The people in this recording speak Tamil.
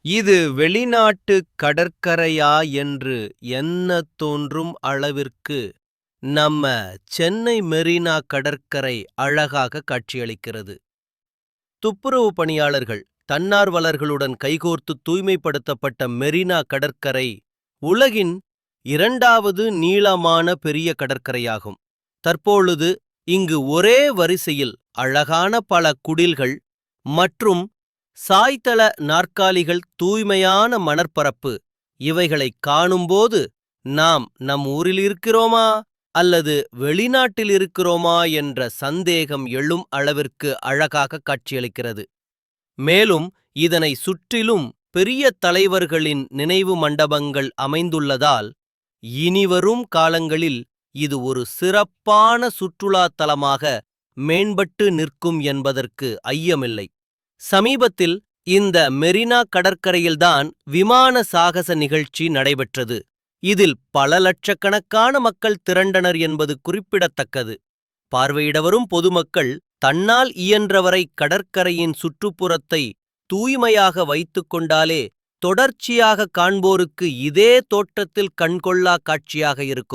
இது வெளிநாட்டு கடற்கரையா என்று எண்ணத் தோன்றும் அளவிற்கு நம்ம சென்னை மெரினா கடற்கரை அழகாக காட்சியளிக்கிறது. துப்புரவு பணியாளர்கள் தன்னார்வலர்களுடன் கைகோர்த்து தூய்மைப்படுத்தப்பட்ட மெரினா கடற்கரை உலகின் 2வது நீளமான பெரிய கடற்கரையாகும். தற்பொழுது இங்கு ஒரே வரிசையில் அழகான பல குடில்கள் மற்றும் சாய்தள நாற்காலிகள், தூய்மையான மணற்பரப்பு இவைகளை காணும்போது நாம் நம் ஊரில் இருக்கிறோமா அல்லது வெளிநாட்டில் இருக்கிறோமா என்ற சந்தேகம் எழும் அளவிற்கு அழகாக காட்சியளிக்கிறது. மேலும் இதனை சுற்றிலும் பெரிய தலைவர்களின் நினைவு மண்டபங்கள் அமைந்துள்ளதால் இனிவரும் காலங்களில் இது ஒரு சிறப்பான சுற்றுலா தலமாக மேம்பட்டு நிற்கும் என்பதற்கு ஐயமில்லை. சமீபத்தில் இந்த மெரினா கடற்கரையில்தான் விமான சாகச நிகழ்ச்சி நடைபெற்றது. இதில் பல லட்சக்கணக்கான மக்கள் திரண்டனர் என்பது குறிப்பிடத்தக்கது. பார்வையிட வரும் பொதுமக்கள் தன்னால் இயன்றவரை கடற்கரையின் சுற்றுப்புறத்தை தூய்மையாக வைத்துக் கொண்டாலே தொடர்ச்சியாக காண்போருக்கு இதே தோற்றத்தில் கண்கொள்ளா காட்சியாக இருக்கும்.